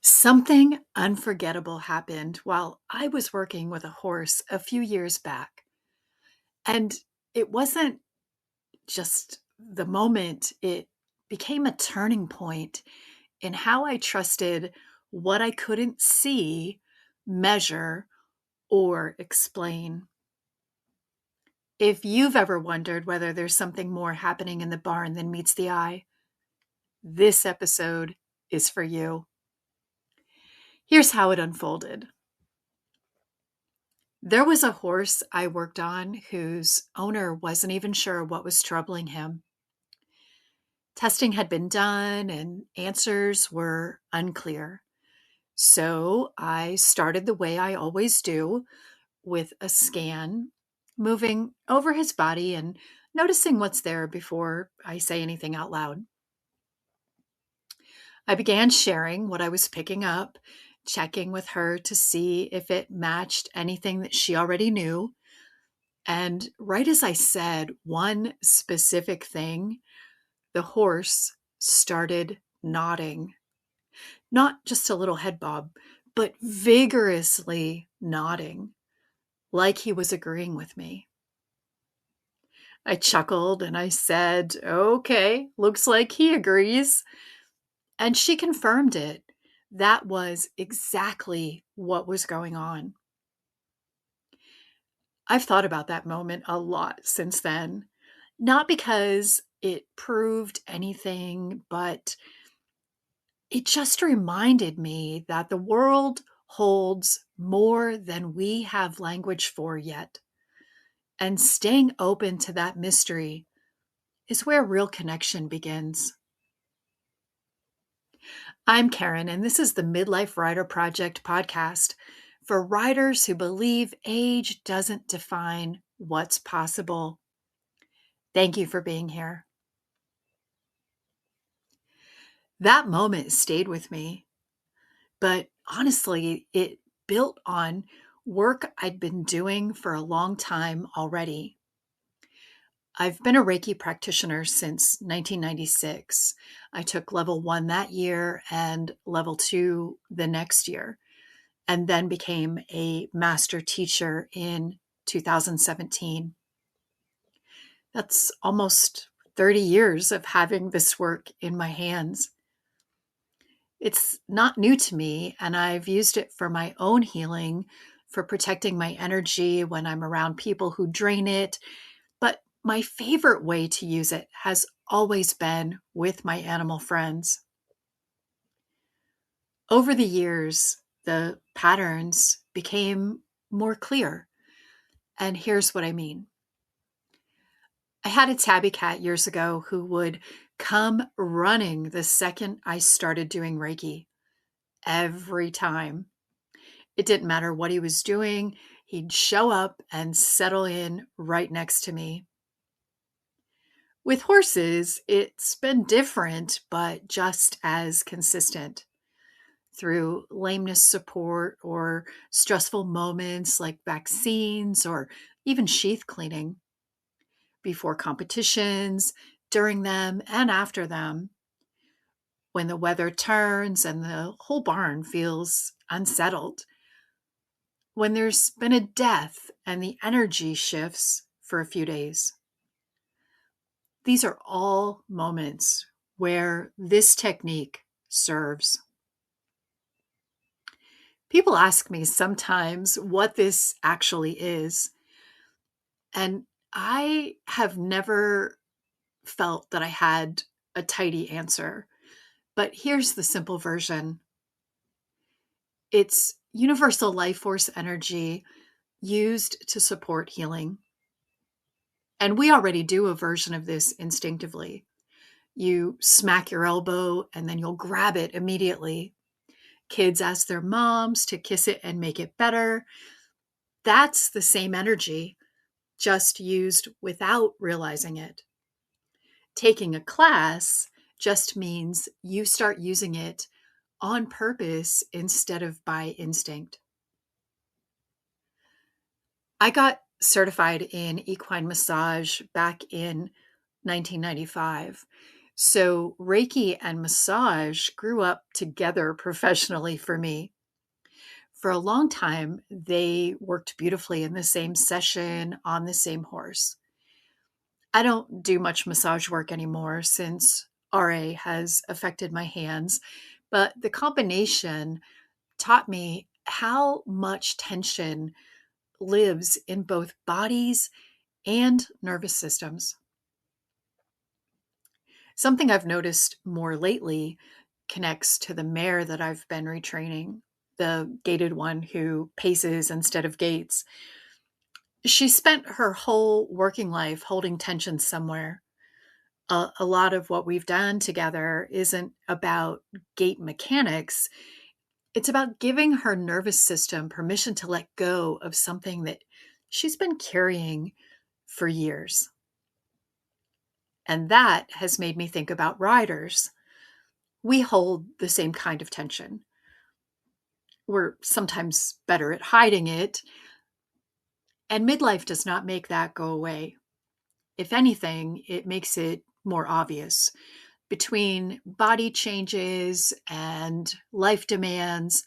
Something unforgettable happened while I was working with a horse a few years back. And it wasn't just the moment, it became a turning point in how I trusted what I couldn't see, measure, or explain. If you've ever wondered whether there's something more happening in the barn than meets the eye, this episode is for you. Here's how it unfolded. There was a horse I worked on whose owner wasn't even sure what was troubling him. Testing had been done and answers were unclear. So I started the way I always do, with a scan, moving over his body and noticing what's there before I say anything out loud. I began sharing what I was picking up, checking with her to see if it matched anything that she already knew. And right as I said one specific thing, the horse started nodding. Not just a little head bob, but vigorously nodding, like he was agreeing with me. I chuckled and I said, "Okay, looks like he agrees." And she confirmed it. That was exactly what was going on. I've thought about that moment a lot since then, not because it proved anything, but it just reminded me that the world holds more than we have language for yet. And staying open to that mystery is where real connection begins. I'm Karen, and this is the Midlife Rider Project Podcast for riders who believe age doesn't define what's possible. Thank you for being here. That moment stayed with me, but honestly, it built on work I'd been doing for a long time already. I've been a Reiki practitioner since 1996. I took level 1 that year and level 2 the next year, and then became a master teacher in 2017. That's almost 30 years of having this work in my hands. It's not new to me, and I've used it for my own healing, for protecting my energy when I'm around people who drain it. But my favorite way to use it has always been with my animal friends. Over the years, the patterns became more clear. And here's what I mean. I had a tabby cat years ago who would come running the second I started doing Reiki. Every time. It didn't matter what he was doing, he'd show up and settle in right next to me. With horses, it's been different, but just as consistent. Through lameness support or stressful moments like vaccines or even sheath cleaning. Before competitions, during them, and after them. When the weather turns and the whole barn feels unsettled. When there's been a death and the energy shifts for a few days. These are all moments where this technique serves. People ask me sometimes what this actually is, and I have never felt that I had a tidy answer, but here's the simple version. It's universal life force energy used to support healing. And we already do a version of this instinctively. You smack your elbow and then you'll grab it immediately. Kids ask their moms to kiss it and make it better. That's the same energy, just used without realizing it. Taking a class just means you start using it on purpose instead of by instinct. I got certified in equine massage back in 1995, So Reiki and massage grew up together professionally for me. For a long time, they worked beautifully in the same session on the same horse. I don't do much massage work anymore since RA has affected my hands, but the combination taught me how much tension lives in both bodies and nervous systems. Something I've noticed more lately connects to the mare that I've been retraining, the gated one who paces instead of gates. She spent her whole working life holding tension somewhere. A lot of what we've done together isn't about gate mechanics. It's about giving her nervous system permission to let go of something that she's been carrying for years. And that has made me think about riders. We hold the same kind of tension. We're sometimes better at hiding it, and midlife does not make that go away. If anything, it makes it more obvious. Between body changes and life demands,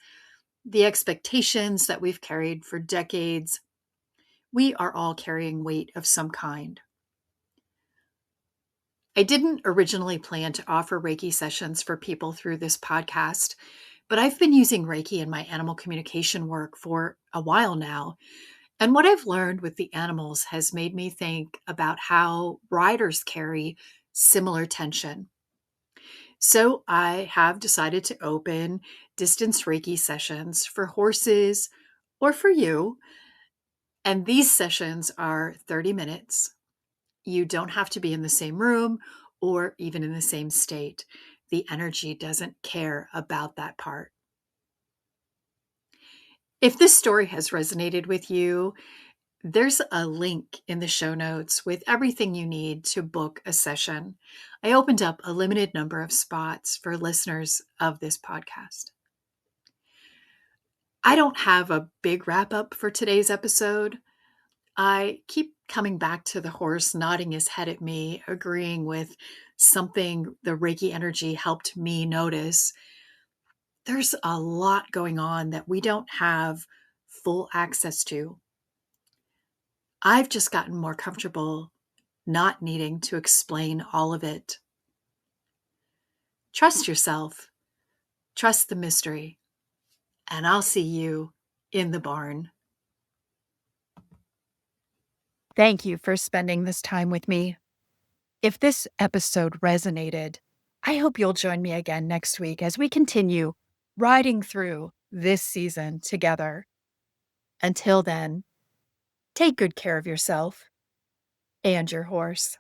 the expectations that we've carried for decades, we are all carrying weight of some kind. I didn't originally plan to offer Reiki sessions for people through this podcast, but I've been using Reiki in my animal communication work for a while now. And what I've learned with the animals has made me think about how riders carry similar tension. So I have decided to open distance Reiki sessions for horses or for you. And these sessions are 30 minutes. You don't have to be in the same room or even in the same state. The energy doesn't care about that part. If this story has resonated with you, there's a link in the show notes with everything you need to book a session. I opened up a limited number of spots for listeners of this podcast. I don't have a big wrap up for today's episode. I keep coming back to the horse nodding his head at me, agreeing with something the Reiki energy helped me notice. There's a lot going on that we don't have full access to. I've just gotten more comfortable not needing to explain all of it. Trust yourself, trust the mystery, and I'll see you in the barn. Thank you for spending this time with me. If this episode resonated, I hope you'll join me again next week as we continue riding through this season together. Until then, take good care of yourself and your horse.